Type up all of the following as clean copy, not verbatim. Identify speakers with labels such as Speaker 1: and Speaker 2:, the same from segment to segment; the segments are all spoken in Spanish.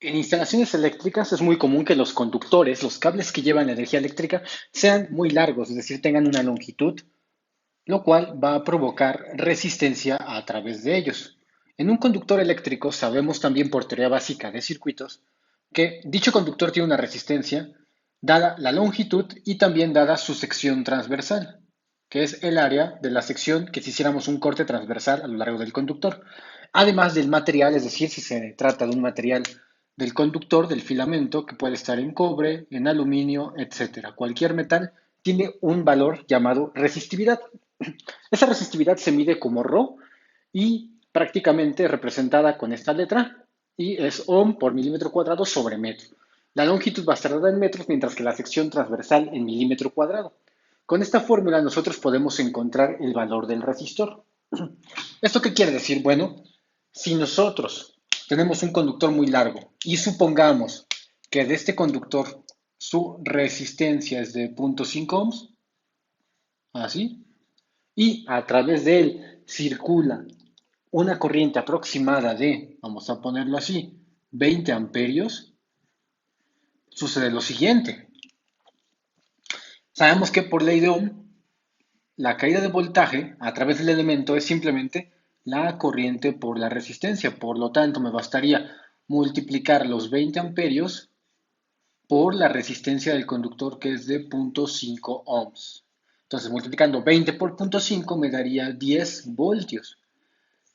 Speaker 1: En instalaciones eléctricas es muy común que los conductores, los cables que llevan la energía eléctrica, sean muy largos, es decir, tengan una longitud, lo cual va a provocar resistencia a través de ellos. En un conductor eléctrico sabemos también por teoría básica de circuitos que dicho conductor tiene una resistencia dada la longitud y también dada su sección transversal, que es el área de la sección que si hiciéramos un corte transversal a lo largo del conductor. Además del material, es decir, si se trata de un material del conductor, del filamento, que puede estar en cobre, en aluminio, etcétera. Cualquier metal tiene un valor llamado resistividad. Esa resistividad se mide como Rho y prácticamente representada con esta letra y es ohm por milímetro cuadrado sobre metro. La longitud va a estar dada en metros, mientras que la sección transversal en milímetro cuadrado. Con esta fórmula nosotros podemos encontrar el valor del resistor. ¿Esto qué quiere decir? Bueno, si nosotros tenemos un conductor muy largo y supongamos que de este conductor su resistencia es de 0.5 ohms, así, y a través de él circula una corriente aproximada de, vamos a ponerlo así, 20 amperios, sucede lo siguiente. Sabemos que por ley de Ohm, la caída de voltaje a través del elemento es simplemente la corriente por la resistencia. Por lo tanto, me bastaría multiplicar los 20 amperios por la resistencia del conductor, que es de 0.5 ohms. Entonces, multiplicando 20 por 0.5 me daría 10 voltios.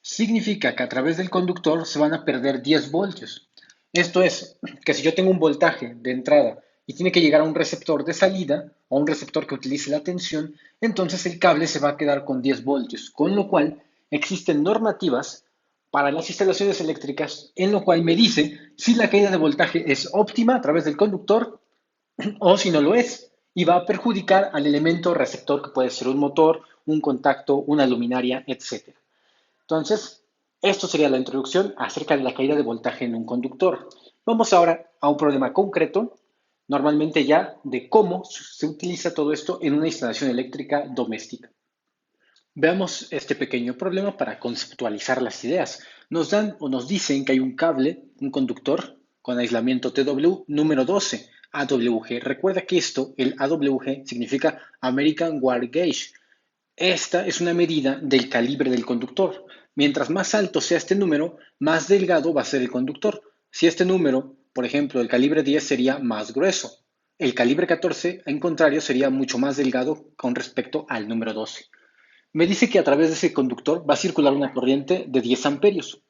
Speaker 1: Significa que a través del conductor se van a perder 10 voltios. Esto es, que si yo tengo un voltaje de entrada y tiene que llegar a un receptor de salida o a un receptor que utilice la tensión, entonces el cable se va a quedar con 10 voltios, con lo cual existen normativas para las instalaciones eléctricas en lo cual me dice si la caída de voltaje es óptima a través del conductor o si no lo es, y va a perjudicar al elemento receptor que puede ser un motor, un contacto, una luminaria, etc. Entonces, esto sería la introducción acerca de la caída de voltaje en un conductor. Vamos ahora a un problema concreto, normalmente ya de cómo se utiliza todo esto en una instalación eléctrica doméstica. Veamos este pequeño problema para conceptualizar las ideas. Nos dan o nos dicen que hay un cable, un conductor con aislamiento TW número 12, AWG. Recuerda que esto, el AWG, significa American Wire Gauge. Esta es una medida del calibre del conductor. Mientras más alto sea este número, más delgado va a ser el conductor. Si este número, por ejemplo, el calibre 10 sería más grueso. El calibre 14, en contrario, sería mucho más delgado con respecto al número 12. Me dice que a través de ese conductor va a circular una corriente de 10 amperios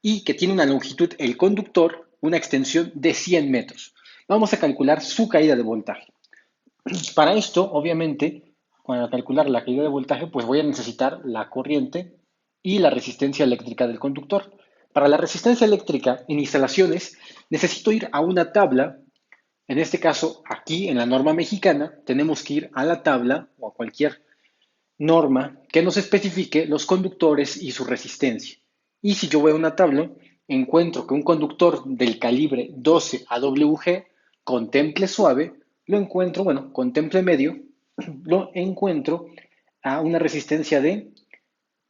Speaker 1: y que tiene una longitud, el conductor, una extensión de 100 metros. Vamos a calcular su caída de voltaje. Para esto, obviamente, para calcular la caída de voltaje, pues voy a necesitar la corriente y la resistencia eléctrica del conductor. Para la resistencia eléctrica en instalaciones, necesito ir a una tabla. En este caso, aquí en la norma mexicana, tenemos que ir a la tabla o a cualquier norma que nos especifique los conductores y su resistencia. Y si yo voy a una tabla, encuentro que un conductor del calibre 12 AWG con temple suave, lo encuentro, bueno, con temple medio, lo encuentro a una resistencia de,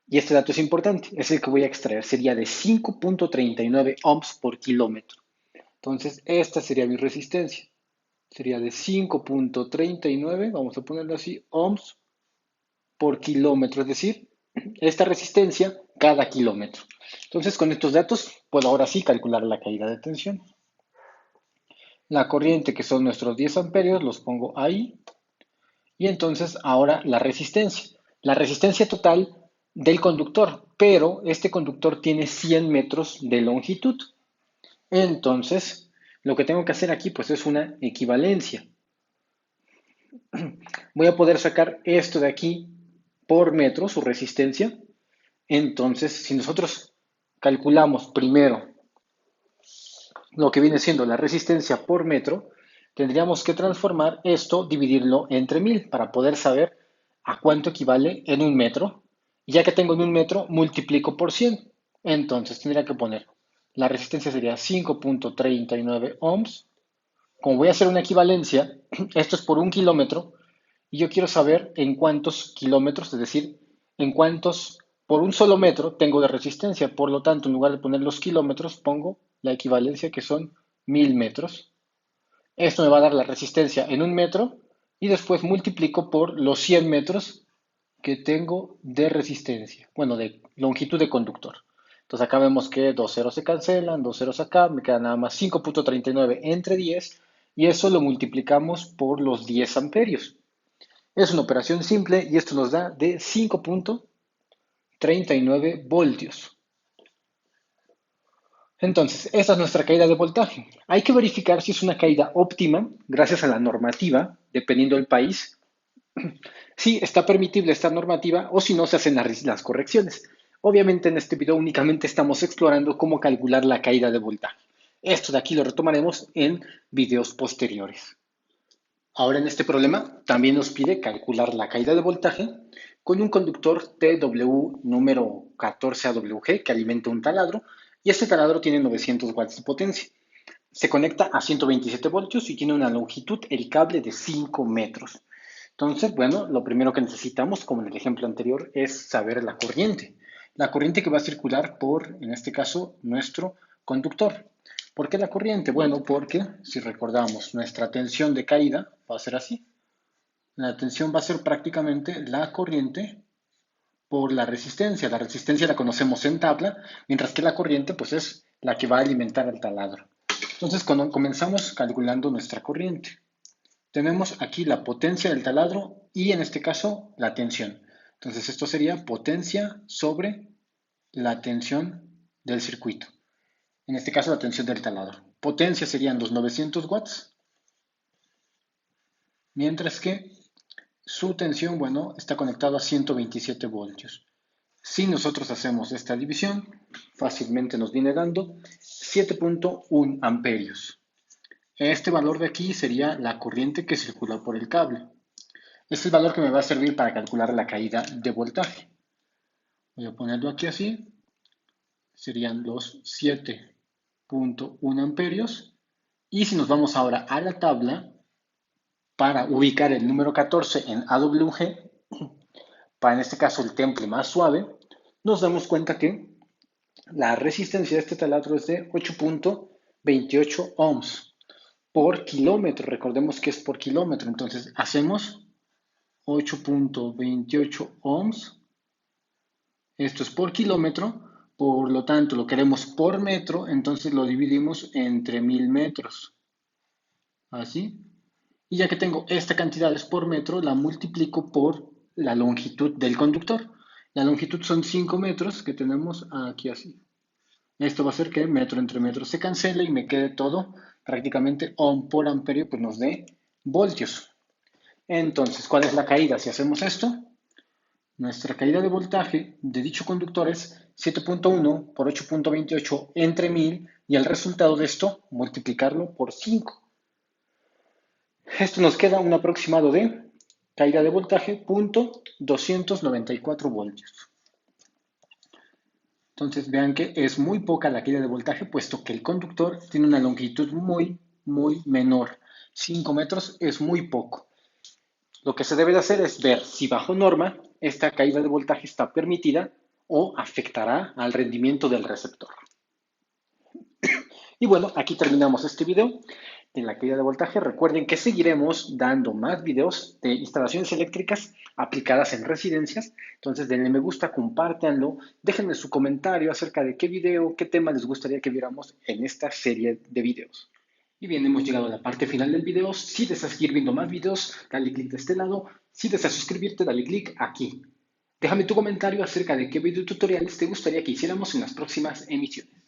Speaker 1: y este dato es importante, es el que voy a extraer, sería de 5.39 ohms por kilómetro. Entonces, esta sería mi resistencia. Sería de 5.39, vamos a ponerlo así, ohms por kilómetro, es decir, esta resistencia cada kilómetro. Entonces, con estos datos puedo ahora sí calcular la caída de tensión. La corriente, que son nuestros 10 amperios, los pongo ahí. Y entonces ahora la resistencia. La resistencia total del conductor, pero este conductor tiene 100 metros de longitud. Entonces, lo que tengo que hacer aquí pues es una equivalencia. Voy a poder sacar esto de aquí por metro, su resistencia. Entonces, si nosotros calculamos primero lo que viene siendo la resistencia por metro, tendríamos que transformar esto, dividirlo entre 1000 para poder saber a cuánto equivale en un metro. Y ya que tengo en un metro, multiplico por 100. Entonces tendría que poner, la resistencia sería 5.39 ohms. Como voy a hacer una equivalencia, esto es por un kilómetro, y yo quiero saber en cuántos kilómetros, es decir, en cuántos por un solo metro tengo de resistencia. Por lo tanto, en lugar de poner los kilómetros, pongo la equivalencia que son 1000 metros. Esto me va a dar la resistencia en 1 metro y después multiplico por los 100 metros que tengo de resistencia, bueno, de longitud de conductor. Entonces acá vemos que dos ceros se cancelan, dos ceros acá, me queda nada más 5,39 entre 10 y eso lo multiplicamos por los 10 amperios. Es una operación simple y esto nos da de 5,39 voltios. Entonces, esta es nuestra caída de voltaje. Hay que verificar si es una caída óptima gracias a la normativa, dependiendo del país. Si está permitible esta normativa o si no se hacen las correcciones. Obviamente en este video únicamente estamos explorando cómo calcular la caída de voltaje. Esto de aquí lo retomaremos en videos posteriores. Ahora en este problema también nos pide calcular la caída de voltaje con un conductor TW número 14AWG que alimenta un taladro y este taladro tiene 900 watts de potencia. Se conecta a 127 voltios y tiene una longitud el cable de 5 metros. Entonces, bueno, lo primero que necesitamos, como en el ejemplo anterior, es saber la corriente. La corriente que va a circular por, en este caso, nuestro conductor. ¿Por qué la corriente? Bueno, porque si recordamos, nuestra tensión de caída va a ser así. La tensión va a ser prácticamente la corriente por la resistencia. La resistencia la conocemos en tabla, mientras que la corriente pues es la que va a alimentar al taladro. Entonces, cuando comenzamos calculando nuestra corriente, tenemos aquí la potencia del taladro y en este caso la tensión. Entonces, esto sería potencia sobre la tensión del circuito. En este caso, la tensión del taladro. Potencia serían los 900 watts, mientras que su tensión, bueno, está conectado a 127 voltios. Si nosotros hacemos esta división, fácilmente nos viene dando 7,1 amperios. Este valor de aquí sería la corriente que circula por el cable. Este es el valor que me va a servir para calcular la caída de voltaje. Voy a ponerlo aquí así. Serían los 7,1 amperios. Y si nos vamos ahora a la tabla, para ubicar el número 14 en AWG, para en este caso el temple más suave, nos damos cuenta que la resistencia de este taladro es de 8,28 ohms por kilómetro. Recordemos que es por kilómetro. Entonces hacemos 8,28 ohms. Esto es por kilómetro. Por lo tanto, lo queremos por metro. Entonces lo dividimos entre 1000 metros. Así. Y ya que tengo esta cantidad es por metro, la multiplico por la longitud del conductor. La longitud son 5 metros que tenemos aquí así. Esto va a hacer que metro entre metro se cancele y me quede todo prácticamente ohm por amperio, pues nos dé voltios. Entonces, ¿cuál es la caída si hacemos esto? Nuestra caída de voltaje de dicho conductor es 7,1 por 8,28 entre 1000 y el resultado de esto multiplicarlo por 5. Esto nos queda un aproximado de caída de voltaje punto 294 voltios. Entonces vean que es muy poca la caída de voltaje puesto que el conductor tiene una longitud muy menor. 5 metros es muy poco. Lo que se debe de hacer es ver si bajo norma esta caída de voltaje está permitida o afectará al rendimiento del receptor. Y bueno, aquí terminamos este video de la caída de voltaje. Recuerden que seguiremos dando más videos de instalaciones eléctricas aplicadas en residencias. Entonces denle me gusta, compártanlo, déjenme su comentario acerca de qué video, qué tema les gustaría que viéramos en esta serie de videos. Y bien, hemos llegado a la parte final del video. Si deseas seguir viendo más videos, dale clic de este lado. Si deseas suscribirte, dale clic aquí. Déjame tu comentario acerca de qué video tutoriales te gustaría que hiciéramos en las próximas emisiones.